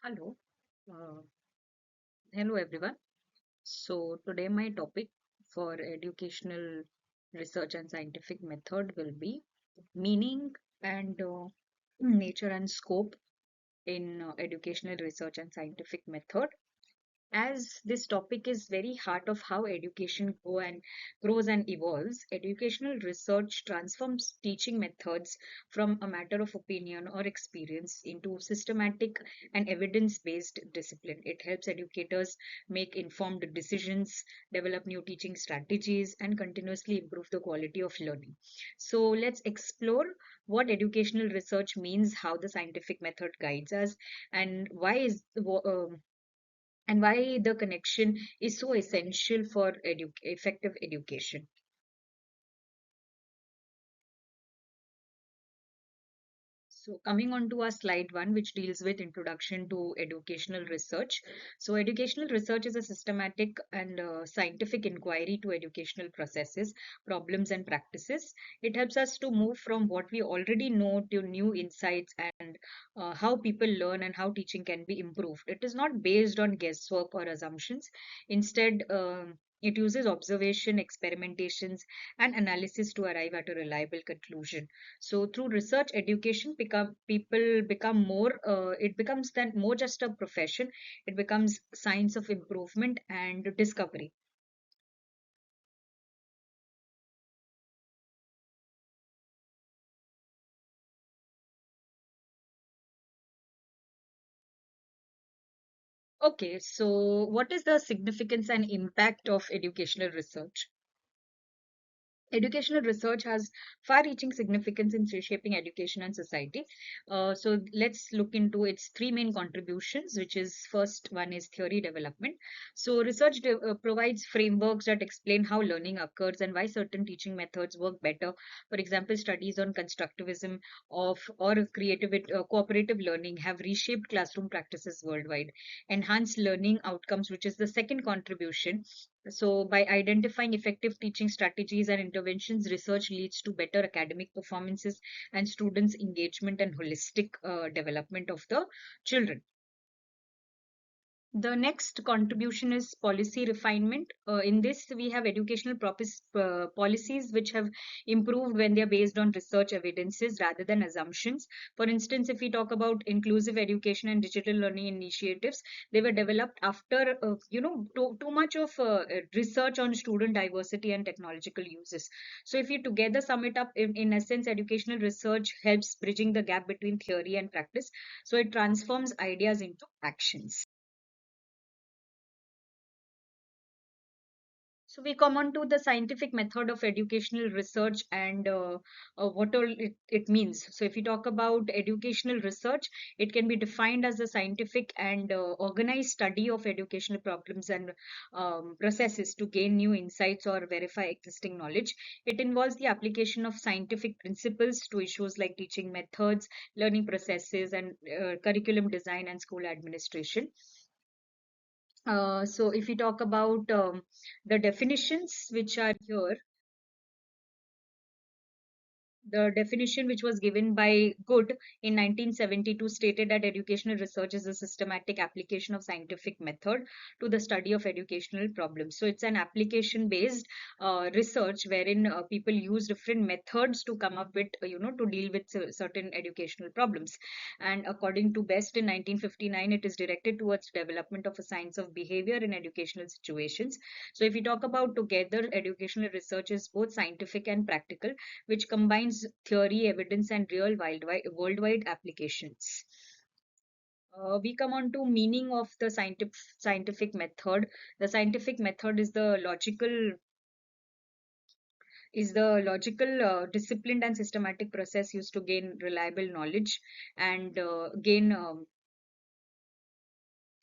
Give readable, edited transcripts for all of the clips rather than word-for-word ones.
Hello. Uh, Hello, everyone. So, today my topic for educational research and scientific method will be meaning and nature and scope in educational research and scientific method. As this topic is very heart of how education grows and evolves, educational research transforms teaching methods from a matter of opinion or experience into systematic and evidence-based discipline. It helps educators make informed decisions, develop new teaching strategies, and continuously improve the quality of learning. So let's explore what educational research means, how the scientific method guides us, and why the connection is so essential for effective education. So coming on to our slide one, which deals with introduction to educational research. So educational research is a systematic and scientific inquiry to educational processes, problems, and practices. It helps us to move from what we already know to new insights and how people learn and how teaching can be improved. It is not based on guesswork or assumptions. Instead, it uses observation, experimentations, and analysis to arrive at a reliable conclusion. So through research education people become more it becomes then more just a profession. It becomes science of improvement and discovery. Okay, so what is the significance and impact of educational research? Educational research has far-reaching significance in reshaping education and society. So let's look into its three main contributions, which is first one is theory development. So provides frameworks that explain how learning occurs and why certain teaching methods work better. For example, studies on constructivism of or cooperative learning have reshaped classroom practices worldwide. Enhanced learning outcomes, which is the second contribution, so, by identifying effective teaching strategies and interventions, research leads to better academic performances and students' engagement and holistic development of the children. The next contribution is policy refinement. In this, we have policies which have improved when they are based on research evidences rather than assumptions. For instance, if we talk about inclusive education and digital learning initiatives, they were developed after too much of research on student diversity and technological uses. So, if you together sum it up, in essence, educational research helps bridging the gap between theory and practice. So, it transforms ideas into actions. So we come on to the scientific method of educational research and what all it means. So if we talk about educational research, it can be defined as a scientific and organized study of educational problems and processes to gain new insights or verify existing knowledge. It involves the application of scientific principles to issues like teaching methods, learning processes, and curriculum design and school administration. So if we talk about the definitions which are here, the definition which was given by Good in 1972 stated that educational research is a systematic application of scientific method to the study of educational problems. So it's an application based research wherein people use different methods to come up with, to deal with certain educational problems. And according to Best in 1959, it is directed towards development of a science of behavior in educational situations. So if we talk about together, educational research is both scientific and practical, which combines theory, evidence, and real worldwide applications. We come on to meaning of the scientific method. The scientific method is the logical, disciplined, and systematic process used to gain reliable knowledge and gain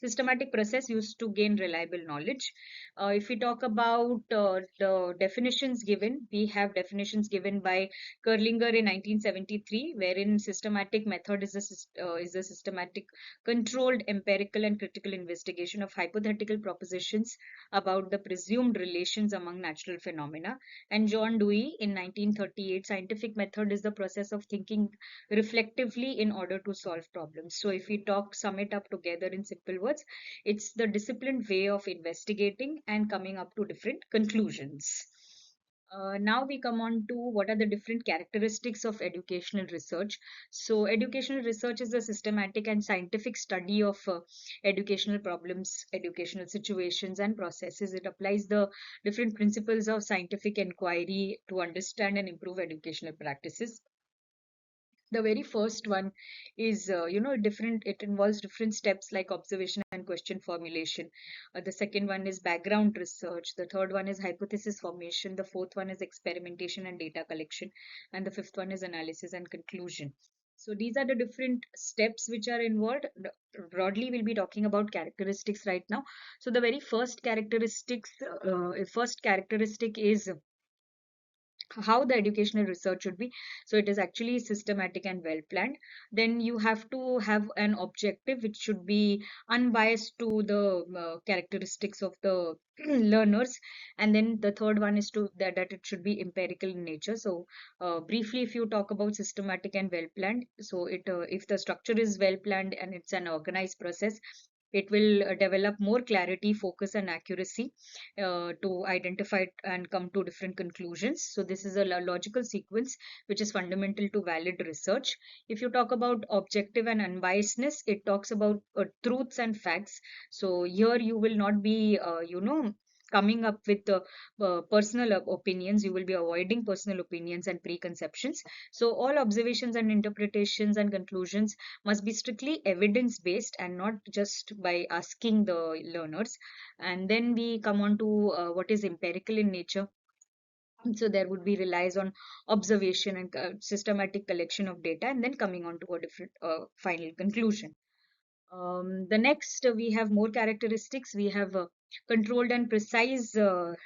systematic process used to gain reliable knowledge. If we talk about the definitions given, we have definitions given by Kurlinger in 1973, wherein systematic method is a systematic, controlled, empirical, and critical investigation of hypothetical propositions about the presumed relations among natural phenomena. And John Dewey in 1938, scientific method is the process of thinking reflectively in order to solve problems. So if we sum it up together in simple words, it's the disciplined way of investigating and coming up to different conclusions. Now we come on to what are the different characteristics of educational research. So educational research is a systematic and scientific study of educational problems, educational situations, and processes. It applies the different principles of scientific inquiry to understand and improve educational practices. The very first one is different, it involves different steps like observation and question formulation. The second one is background research, the third one is hypothesis formation, the fourth one is experimentation and data collection, and the fifth one is analysis and conclusion. So these are the different steps which are involved. Broadly we'll be talking about characteristics right now. So the very first characteristic is how the educational research should be. So it is actually systematic and well planned. Then you have to have an objective which should be unbiased to the characteristics of the learners. And then the third one is that it should be empirical in nature. So briefly, if you talk about systematic and well planned, so if the structure is well planned and it's an organized process, it will develop more clarity, focus, and accuracy to identify and come to different conclusions. So this is a logical sequence which is fundamental to valid research. If you talk about objective and unbiasedness, it talks about truths and facts. So here you will not be, coming up with personal opinions. You will be avoiding personal opinions and preconceptions. So all observations and interpretations and conclusions must be strictly evidence based and not just by asking the learners. And then we come on to what is empirical in nature. So there would be relies on observation and systematic collection of data, and then coming on to a different final conclusion. The next, we have more characteristics. We have controlled and precise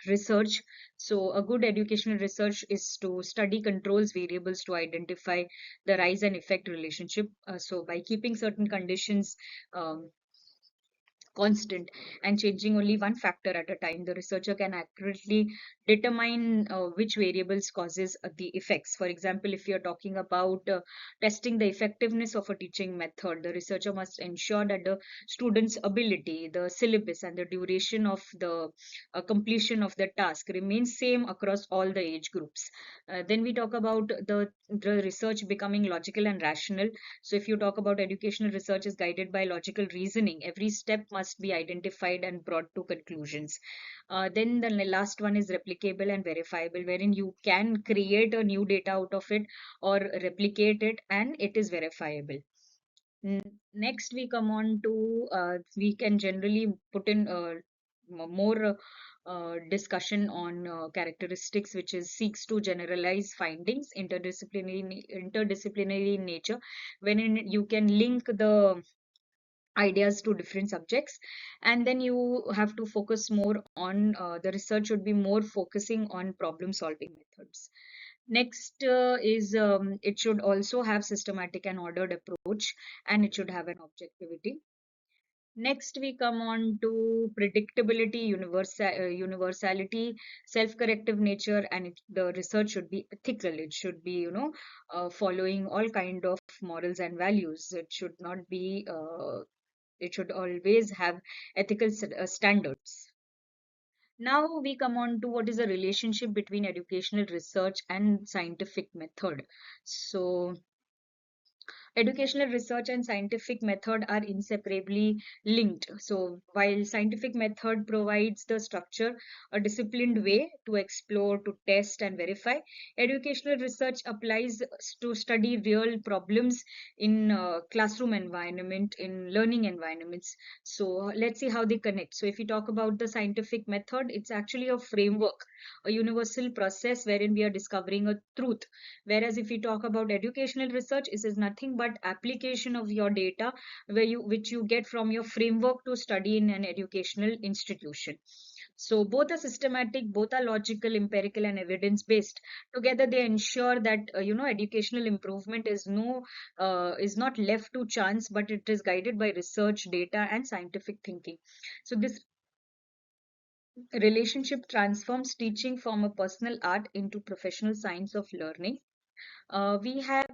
research. So a good educational research is to study controls variables to identify the rise and effect relationship. So by keeping certain conditions constant and changing only one factor at a time, the researcher can accurately determine which variables causes the effects. For example, if you're talking about testing the effectiveness of a teaching method, the researcher must ensure that the student's ability, the syllabus, and the duration of the completion of the task remains same across all the age groups. Then we talk about the research becoming logical and rational. So if you talk about educational research is guided by logical reasoning, every step must be identified and brought to conclusions. Then the last one is replicable and verifiable, wherein you can create a new data out of it or replicate it and it is verifiable. Next, we come on to we can generally put in more discussion on characteristics, which is seeks to generalize findings, interdisciplinary in nature, you can link the ideas to different subjects. And then you have to focus more on the research should be more focusing on problem solving methods. Next is it should also have systematic and ordered approach, and it should have an objectivity. Next, we come on to predictability, universality, self-corrective nature, and the research should be ethical. It should be, following all kind of morals and values. It should not be, it should always have ethical standards. Now we come on to what is the relationship between educational research and scientific method. So educational research and scientific method are inseparably linked. So, while scientific method provides the structure, a disciplined way to explore, to test, and verify, educational research applies to study real problems in classroom environment, in learning environments. So, let's see how they connect. So, if we talk about the scientific method, it's actually a framework, a universal process wherein we are discovering a truth. Whereas if we talk about educational research, it is nothing but state-of-the-art application of your data which you get from your framework to study in an educational institution. So both are systematic, both are logical, empirical, and evidence-based. Together, they ensure that educational improvement is not left to chance, but it is guided by research, data, and scientific thinking. So this relationship transforms teaching from a personal art into professional science of learning. We have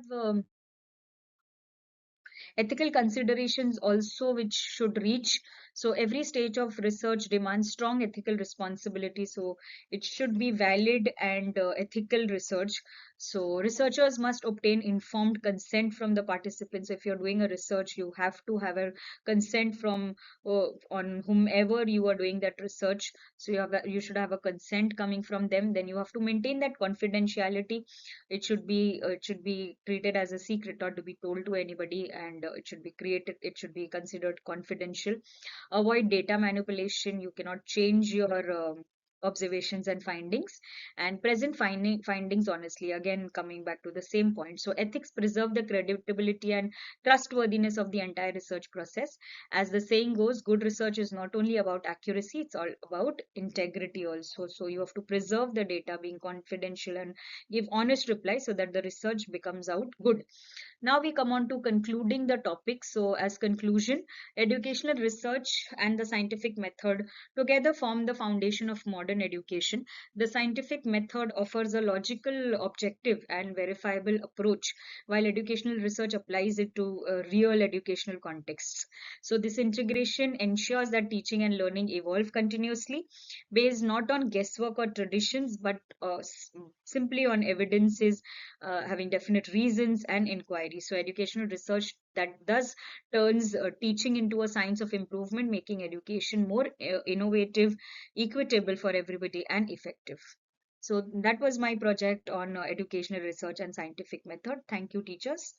ethical considerations also which should reach. So every stage of research demands strong ethical responsibility. So it should be valid and ethical research. So researchers must obtain informed consent from the participants. If you're doing a research, you have to have a consent from on whomever you are doing that research. So you should have a consent coming from them. Then you have to maintain that confidentiality. It should be treated as a secret, not to be told to anybody, and it should be considered confidential. Avoid data manipulation. You cannot change your observations and findings, and present findings honestly, again coming back to the same point. So ethics preserve the credibility and trustworthiness of the entire research process. As the saying goes, good research is not only about accuracy, it's all about integrity also. So you have to preserve the data being confidential and give honest reply so that the research becomes out good. Now we come on to concluding the topic. So, as conclusion, educational research and the scientific method together form the foundation of modern education. The scientific method offers a logical, objective, and verifiable approach, while educational research applies it to real educational contexts. So, this integration ensures that teaching and learning evolve continuously, based not on guesswork or traditions, but simply on evidences having definite reasons and inquiry. So, educational research that thus turns teaching into a science of improvement, making education more innovative, equitable for everybody, and effective. So, that was my project on educational research and scientific method. Thank you, teachers.